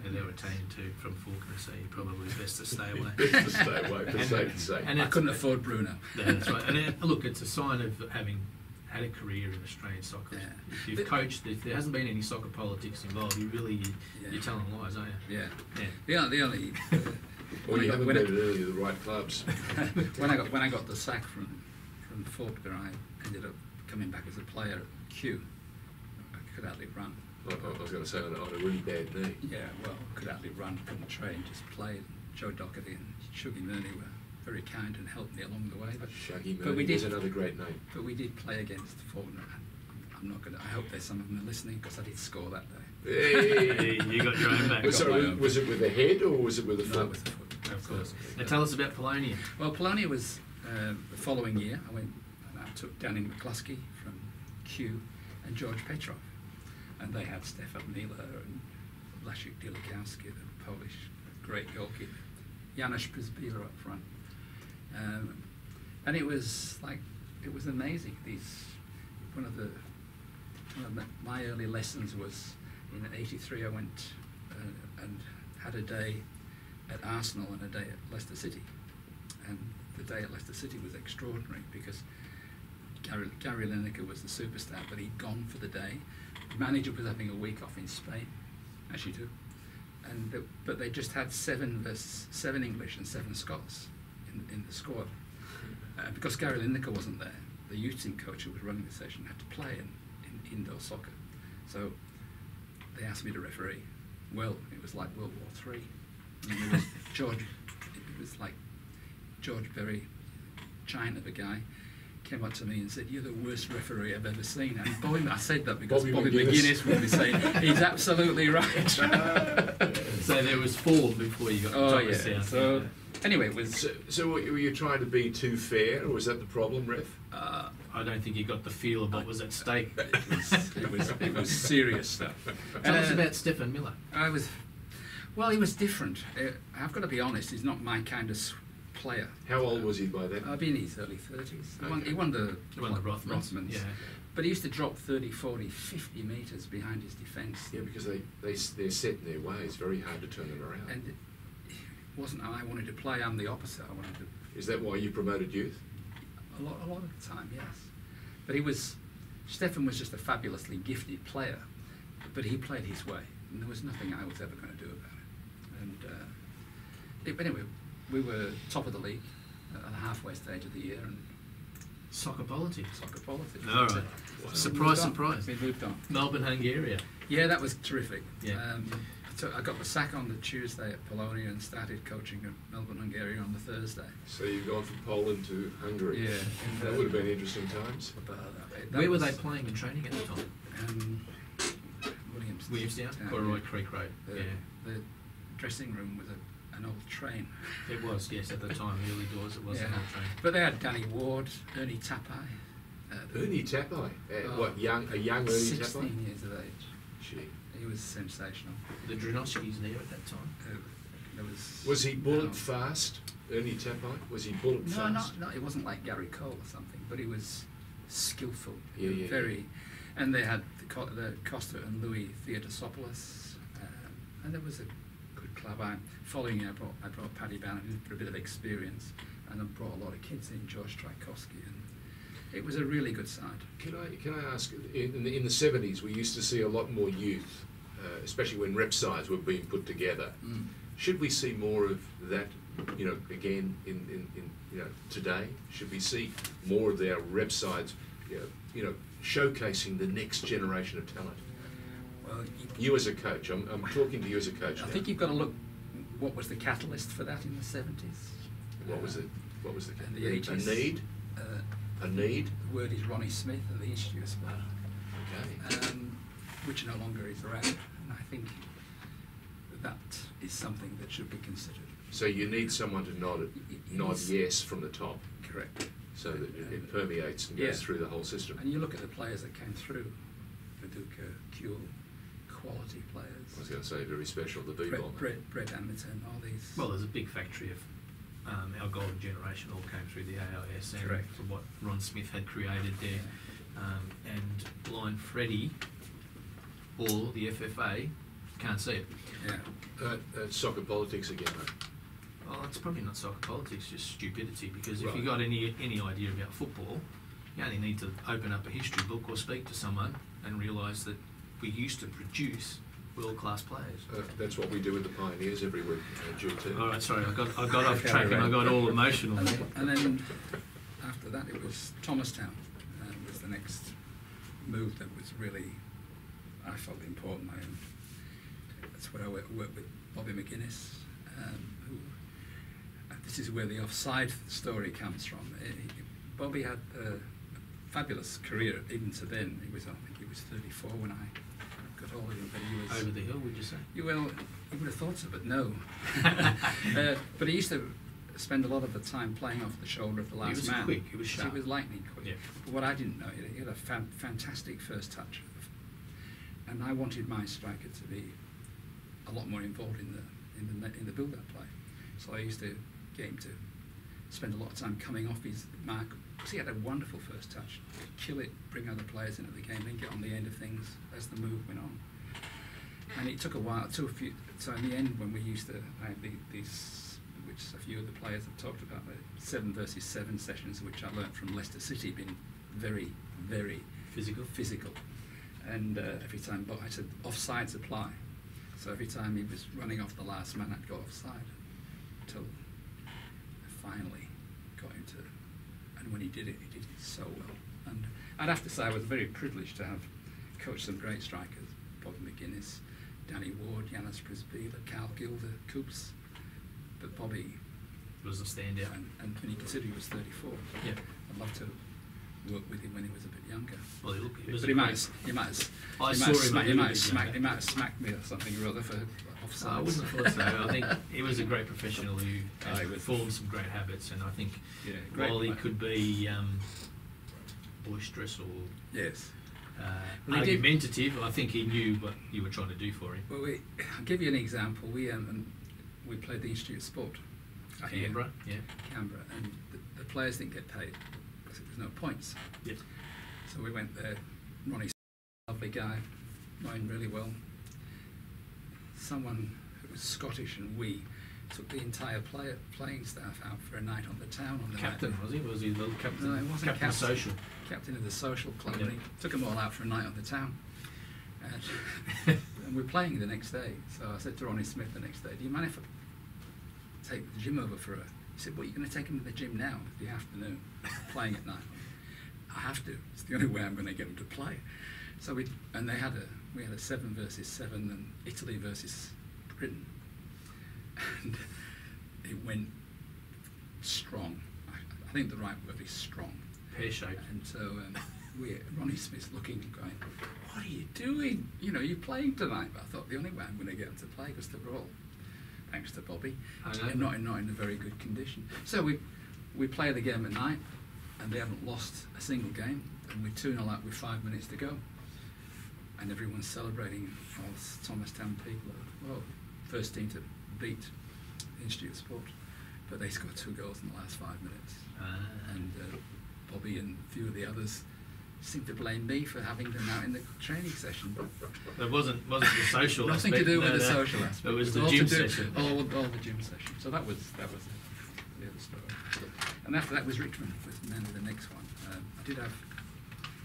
And they were taken too from Faulkner, so you're probably best to stay away. Best to stay away, for safety's sake. And I couldn't afford Bruno. Yeah, that's right. And look, it's a sign of having had a career in Australian soccer. Yeah. If you've coached, if there hasn't been any soccer politics involved, you're telling lies, aren't you? Yeah. The only. Well, you haven't been at any of the right clubs. when I got the sack from Faulkner, I ended up coming back as a player at Kew. I could hardly run. I was going to say, on a really bad knee. Yeah, well, could hardly run, couldn't train, just played. Joe Doherty and Shuggy Mooney were very kind and helped me along the way. But Shuggy Mooney is another great name. But we did play against Faulkner. I'm not going to. I hope there's some of them are listening because I did score that day. Hey, you got your own back. Was it with the head or was it with the foot? No, with the foot. Of course. Now tell us about Polonia. Well, Polonia was the following year. I went and I took Danny McCluskey from Kew and George Petrov, and they had Stefan Miller and Leszek Dielikowski, the Polish great goalkeeper, Janusz Przybyla up front, and it was amazing. One of my early lessons was in '83. I went and had a day at Arsenal and a day at Leicester City, and the day at Leicester City was extraordinary because Gary Lineker was the superstar, but he'd gone for the day. The manager was having a week off in Spain, as you do, but they just had seven English and 7 Scots in the squad. Because Gary Lineker wasn't there, the youth team coach who was running the session had to play in indoor soccer. So they asked me to referee. Well, it was like World War III. It was like George, very giant of a guy, came up to me and said, "You're the worst referee I've ever seen." And I said that because Bobby McGuinness would be saying, "He's absolutely right." So there was 4 before you got to South. So anyway, it was. So were you trying to be too fair, or was that the problem, ref? I don't think you got the feel of what was at stake. It was serious stuff. Tell us about Stefan Miller. He was different. I've got to be honest, he's not my kind of player. How old was he by then? I'd be in his early 30s. Okay. He won the Rothmans. Yeah. But he used to drop 30, 40, 50 metres behind his defence. Yeah, because they're set in their ways. Very hard to turn them around. And it wasn't how I wanted to play. I'm the opposite. I wanted to. Is that why you promoted youth? A lot of the time, yes. But Stefan was just a fabulously gifted player, but he played his way, and there was nothing I was ever going to do about it. And but anyway, we were top of the league at the halfway stage of the year, and Soccer politics. All right. Wow. Surprise. We moved on. Melbourne, Hungary. Yeah, that was terrific. Yeah. I got the sack on the Tuesday at Polonia and started coaching at Melbourne, Hungary on the Thursday. So you've gone from Poland to Hungary. Yeah. That would have been interesting times. Where were they playing and training at the time? Williamstown? Corroy Creek Road. The dressing room was an old train. It was, yes, at the time, early doors, it was an old train. But they had Danny Ward, Ernie Tapai. Ernie Tapai? A young Ernie Tapai? 16 years of age. Gee. He was sensational. The Dronowskis there at that time? Was he bullet fast, Ernie Tapai? Was he bullet fast? No, it wasn't like Gary Cole or something, but he was skillful. Yeah. And they had the Costa and Louis Theodosopoulos, and there was a good club. Following year, I brought Paddy Bannon in for a bit of experience, and I brought a lot of kids in, George Tchaikovsky, and it was a really good side. Can I ask, in the 70s, we used to see a lot more youth, especially when rep sides were being put together. Should we see more of that, again in today? Should we see more of their rep sides, showcasing the next generation of talent? Well, you as a coach, I'm talking to you as a coach now. I think you've got to look. What was the catalyst for that in the 70s? What was it? What was the catalyst? In the 80s. A need. A need. The word is Ronnie Smith and the Institute of Sport. Okay. Which no longer is around, and I think that is something that should be considered. So you need someone to nod yes from the top. Correct. So that it permeates and goes through the whole system. And you look at the players that came through, Viduka, Kuhl, quality players. I was going to say very special, the B-bomber. Brett Anderton, all these. Well, there's a big factory of our golden generation all came through the AIS, and correct, from what Ron Smith had created there. And Blind Freddie or the FFA can't see it. Yeah. Soccer politics again, mate. Well, it's probably not soccer politics, just stupidity, because if you got any idea about football, you only need to open up a history book or speak to someone and realise that we used to produce world-class players. That's what we do with the Pioneers every week, June 2. All right, sorry, I got off track and I got all emotional. And then after that it was Thomastown. Was the next move that was really, I felt important. That's where I worked with Bobby McGuinness, who, this is where the offside story comes from. Bobby had a fabulous career even to then. I think he was 34 when I got hold of him, but he was... Over the hill, would you say? Well, you would have thought so, but no. But he used to spend a lot of the time playing off the shoulder of the last man. He was quick, he was sharp. He was lightning quick. Yeah. But what I didn't know, he had a fantastic first touch. And I wanted my striker to be a lot more involved in the build-up play. So I used to get him to spend a lot of time coming off his mark, because he had a wonderful first touch. Kill it, bring other players into the game, then get on the end of things as the move went on. And it took a while, so in the end, when we used to have these, which a few of the players have talked about, the 7 versus 7 sessions, which I learnt from Leicester City, being very, very physical. And every time, I said, offsides apply. So every time he was running off the last man, I'd go offside, until I finally got him to, and when he did it so well. And I'd have to say I was very privileged to have coached some great strikers, Bob McGuinness, Danny Ward, Yanis Prisbila, Carl Gilder, Coops. But Bobby was a standout. And when you consider he was 34, yeah. I'd love to work with him when he was a bit younger. Well, he might have smacked me or something or other for offside. I wouldn't have thought so. I think he was a great professional who formed some great habits, and I think while he could be boisterous or yes. Argumentative, I think he knew what you were trying to do for him. Well, I'll give you an example. We played the Institute of Sport. Canberra, Canberra, and the players didn't get paid because there was no points. Yes. So we went there. Ronnie's a lovely guy, knowing really well. Someone who was Scottish, and we took the entire playing staff out for a night on the town. On the captain, night. was he? Was he the captain? No, he wasn't captain. Social. Captain of the social club. Yeah. And he took them all out for a night on the town. And we're playing the next day. So I said to Ronnie Smith the next day, "Do you mind if I take the gym over for a..." He said, "Well, you're going to take him to the gym now, the afternoon, playing at night." "I have to. It's the only way I'm going to get him to play." So we had a 7 versus 7 and Italy versus Britain, and it went strong. I think the right word is strong. Pear-shaped. And so Ronnie Smith's looking and going, "What are you doing? You know, you're playing tonight." But I thought the only way I'm going to get him to play, because they were all, thanks to Bobby, not in a very good condition. So we play the game at night, and they haven't lost a single game, and we're 2-0 up with 5 minutes to go, and everyone's celebrating. All Thomastown people are, first team to beat the Institute of Sport, but they scored 2 goals in the last 5 minutes, and Bobby and a few of the others seemed to blame me for having them out in the training session. It wasn't the social Nothing aspect. to do with the social aspect. It was the all gym session. All the gym session. So that was the other story. And after that was Richmond, was mainly the next one. I did have,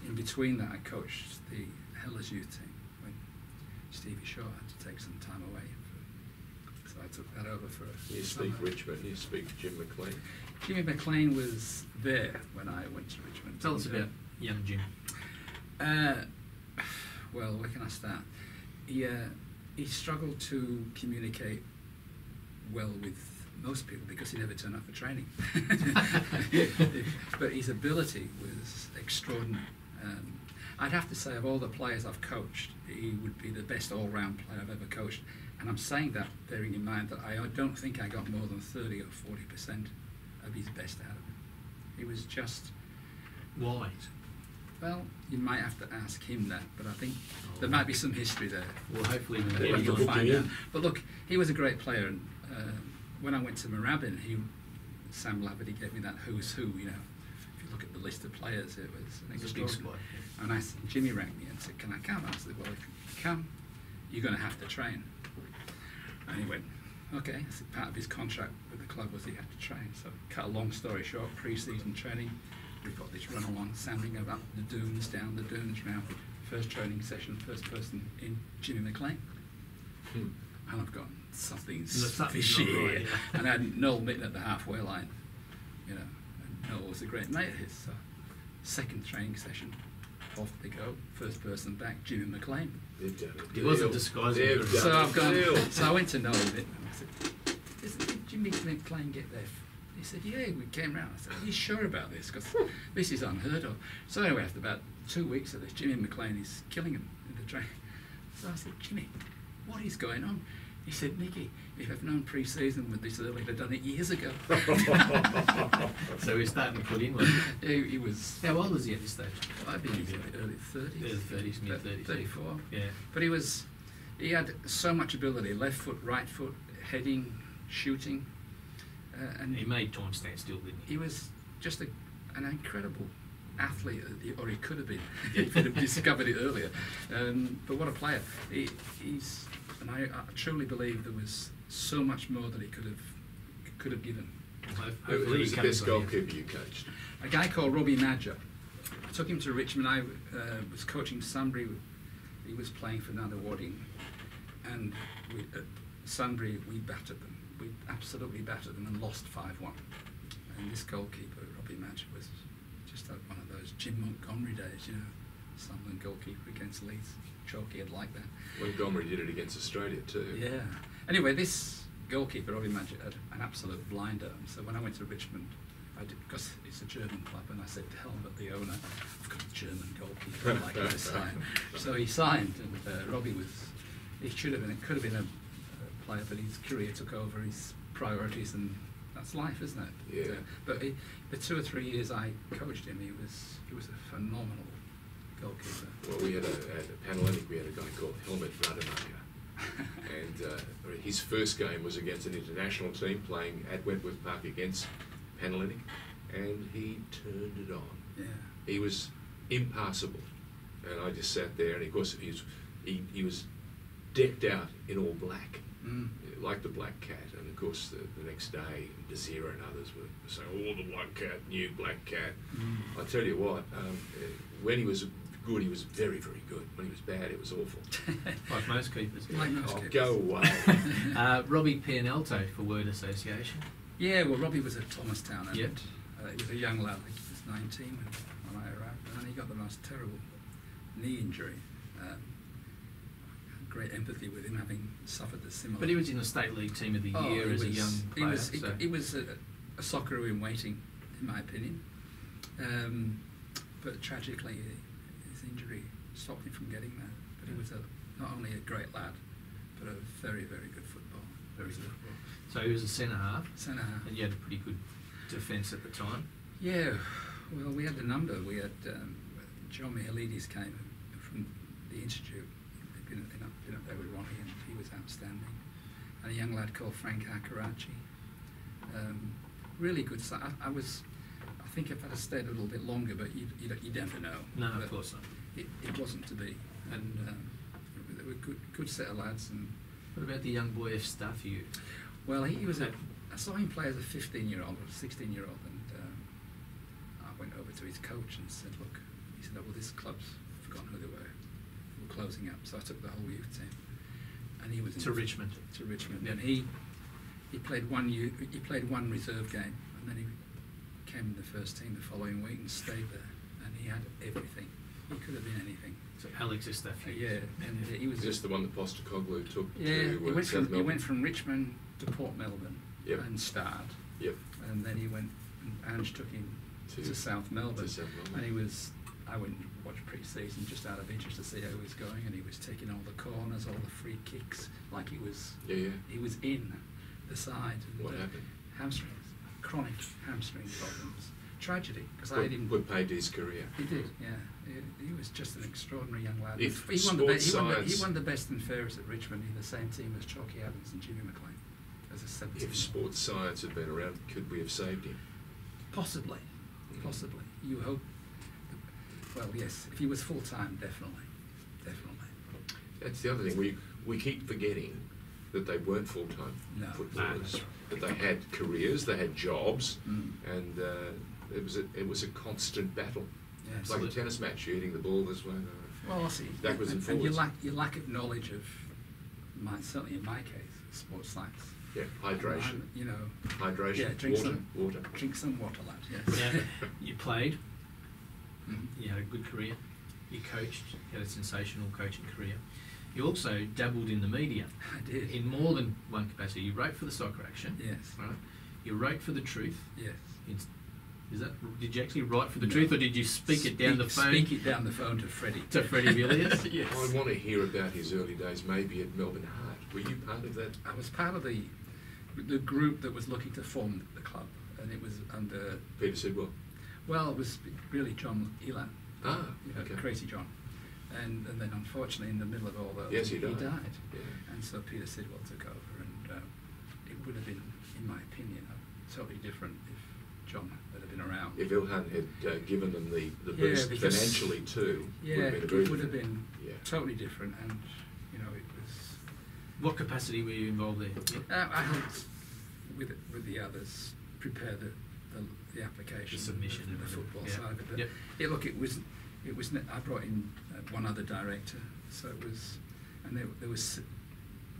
in between that, I coached the Hellers youth team when Stevie Shaw had to take some time away. So I took that over for a You summer. speak Richmond, you speak Jim McLean. Jimmy McLean was there when I went to Richmond. Tell us about young Jim. Well, where can I start? He struggled to communicate well with most people because he never turned up for training. But his ability was extraordinary. I'd have to say, of all the players I've coached, he would be the best all-round player I've ever coached. And I'm saying that bearing in mind that I don't think I got more than 30 or 40% of his best out of him. He was just... Why? Well, you might have to ask him that, but I think there might be some history there. Well, hopefully You'll find out. But look, he was a great player, and when I went to Moorabbin, Sam Laverty gave me that who's who. You know, if you look at the list of players, it was an extraordinary squad. And Jimmy rang me and said, "Can I come?" I said, "Well, if you come, you're going to have to train." And he went, "Okay." I said, part of his contract with the club was he had to train. So, cut a long story short, pre-season training. We've got this run along, sounding about the dunes, down the dunes, round. First training session, first person in, Jimmy McLean. And I've got something's fishy here. Yeah. And I had Noel Mitten at the halfway line, you know. And Noel was a great mate of his. So, second training session, off they go. First person back, Jimmy McLean. They've done a He wasn't deal. disguising They've it. done So a I've gone. deal. So I went to know him. And I said, "Did Jimmy McLean get there?" He said, "Yeah, we came round." I said, "Are you sure about this? Because this is unheard of." So anyway, after about 2 weeks of this, Jimmy McLean is killing him in the train. So I said, "Jimmy, what is going on?" He said, "Micky, if I've known pre-season with this early, I'd have done it years ago." So he's starting to put in, wasn't He was. he? How old was he at this stage? I think he was in the early 30s. Early 30s, mid-30s. 34. Yeah. But he had so much ability, left foot, right foot, heading, shooting. And He made time stand still, didn't he? he was just an incredible athlete, or he could have been, if he'd have discovered it earlier. But what a player. And I truly believe there was so much more that he could have given. Who was the best goalkeeper you coached? A guy called Robbie Madger. I took him to Richmond. I was coaching Sunbury. He was playing for Danny Ward Wardy. And at Sunbury, we battered them. We absolutely battered them and lost 5-1. And this goalkeeper, Robbie Madger, was just one of those Jim Montgomery days, Sunderland goalkeeper against Leeds. Chalky had liked that. Montgomery did it against Australia too. Yeah. Anyway, this goalkeeper, Robbie Madger, had an absolute blinder. So when I went to Richmond, I did, because it's a German club, and I said to Helmut, the owner, "I've got a German goalkeeper I'd like him to sign." So he signed, and Robbie he should have been, it could have been a player, but his career took over his priorities, and that's life, isn't it? Yeah. But the 2 or 3 years I coached him, he was a phenomenal goalkeeper. Well, we had at Panhellenic, we had a guy called Helmut Rademacher. And his first game was against an international team playing at Wentworth Park against Panhellenic, and he turned it on. Yeah. He was impassable, and I just sat there, and of course he was decked out in all black, like the Black Cat. And of course the next day, Desira and others were saying, "Oh, the Black Cat, new Black Cat." I tell you what, when he was good, he was very, very good. When he was bad, it was awful. Like most keepers. Like most Oh, keepers. go away. Robbie Pianelto for word association. Yeah, well, Robbie was at Thomastown, and Yep. He was a young lad. I think he was 19 when I arrived, and he got the most terrible knee injury. Great empathy with him, having suffered the similar. But he was in the State League Team of the Year as a young player. He was a Socceroo in waiting, in my opinion. But tragically, his injury stopped him from getting that. But he was not only a great lad, but a very, very good footballer. Very good football. So he was a centre half. Centre half. And you had a pretty good defence at the time. Yeah, well, we had a number. We had John Mihalidis came from the Institute. He'd been up there with Ronnie, and he was outstanding. And a young lad called Frank Akarachi. Really good. I think if I'd have stayed a little bit longer, but you never know. No, but of course not. It wasn't to be. And they were good set of lads. And What about the young boy F. Stuffu? well, he was I saw him play as a 15-year-old or a 16-year-old, and I went over to his coach and said, "Look," he said, "oh, well, this club's forgotten who they were. We're closing up." So I took the whole youth team, and he was To Richmond. To Richmond, Yeah. and he played one reserve game, and then he came in the first team the following week and stayed there, and he had everything. He could have been anything. So Alex Estaffi. Yeah, and he was Just the one that Postecoglou took yeah. to He went South from Melbourne. Richmond to Port Melbourne Yep. and starred. Yep. And then he went, and Ange took him to South Melbourne. to South Melbourne. And I went and watched pre-season just out of interest to see how he was going, and he was taking all the corners, all the free kicks, like he was in the side. And, What happened? Hamstrings, chronic hamstring problems. Tragedy, because I had him. What paid his career? He did, yeah. He was just an extraordinary young lad. If He won the sports best and fairest at Richmond in the same team as Chalky Adams and Jimmy McLean as a 17-year-old. If sports science had been around, could we have saved him? Possibly. You hope. Well, yes. If he was full time, definitely. That's the other thing. We keep forgetting that they weren't full-time No. footballers. That they had careers, they had jobs, and it was a constant battle. Yeah, It's like a tennis match. You're hitting the ball this way. Well, I see. Backwards and And forwards. your lack of knowledge of, certainly in my case, sports science. Yeah, hydration. Hydration. Yeah, drink water. Drink some water, lad. Yes. Yeah, you played. Mhm. You had a good career. You coached, you had a sensational coaching career. You also dabbled in the media. I did. In more than one capacity. You wrote for the Soccer Action. Yes. Right. You wrote for the Truth. Yes. Did you actually write for the Truth, or did you speak it down the phone? Speak it down the phone to Freddie. To Freddie Villiers? Yes. I want to hear about his early days, maybe at Melbourne Heart. Were you part of that? I was part of the group that was looking to form the club, and it was under Peter Sidwell? Well, it was really John Ilhan. Ah, okay. Crazy John. And then unfortunately in the middle of all that, Yes, he died. Yeah. And so Peter Sidwell took over, and it would have been, in my opinion, totally different if John had been around. If Ilhan had given them the boost financially too, would have been totally different, and you know, it was. What capacity were you involved in? I helped with the others prepare the application, the submission, and the football yeah. side of it. But yeah, look, it was. I brought in one other director, so it was, and there was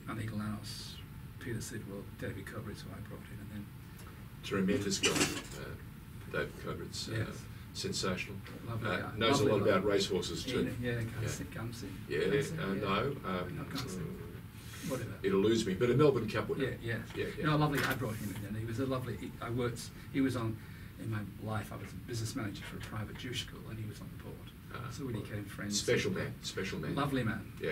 Annie Glaus, Peter Sidwell, David Coverts, who I brought in, and then. Tremendous guy, David Coverts. Yes. Sensational. Lovely guy. Knows Lovely a lot guy. about racehorses too. Gumsy. Whatever. It eludes me, but a Melbourne Cup winner. Yeah. No, lovely. I brought him in, and he was a lovely. He was on. In my life, I was a business manager for a private Jewish school, and he was on the board. So we became friends. Special man. Lovely man. Yeah.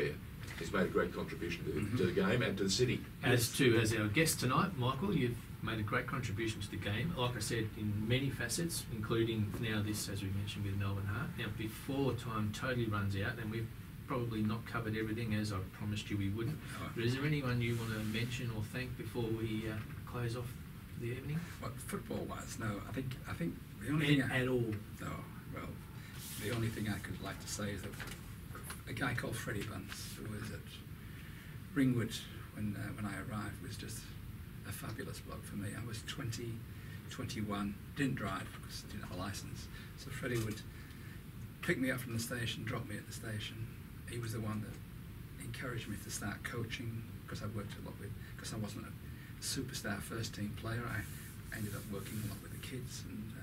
He's made a great contribution to the game and to the city. As our guest tonight, Michael, you've made a great contribution to the game. Like I said, in many facets, including now this, as we mentioned, with Melbourne Heart. Now, before time totally runs out, and we've probably not covered everything as I promised you we wouldn't. But is there anyone you want to mention or thank before we close off the evening? What, football-wise? No, I think the only thing at all. No, well, the only thing I could like to say is that a guy called Freddie Bunce, who was at Ringwood when I arrived, was just a fabulous bloke for me. I was 21, didn't drive because I didn't have a license. So Freddie would pick me up from the station, drop me at the station. He was the one that encouraged me to start coaching, because I worked a lot with, because I wasn't a superstar first team player. I ended up working a lot with the kids, and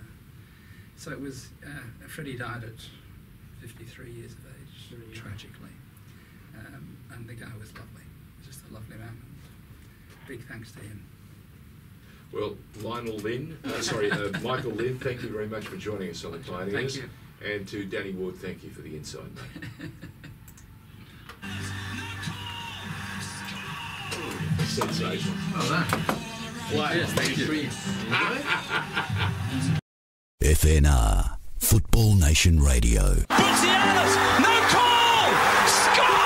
so it was. Freddie died at 53 years of age, tragically, and the guy was lovely. He was just a lovely man. Big thanks to him. Well, Michael Lynn, thank you very much for joining us on the Pioneers. Thank you. And to Danny Ward, thank you for the insight, mate. Sensational. Well done. Yes, thank you. FNR, Football Nation Radio. Luciano's, no call! Score!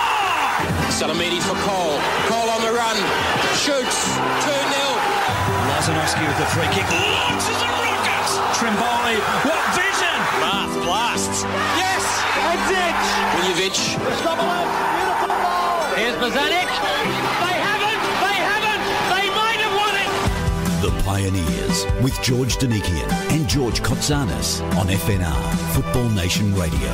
Salamini for Cole. Cole on the run. Shoots. 2-0. Lazanovsky with the free kick. Launches a rocket! Trimboli, what vision! Blasts. Yes! That's it! Miljevic. Beautiful ball! Here's Bozanic. They might have won it! The Pioneers with George Donikian and George Kotzanis on FNR, Football Nation Radio.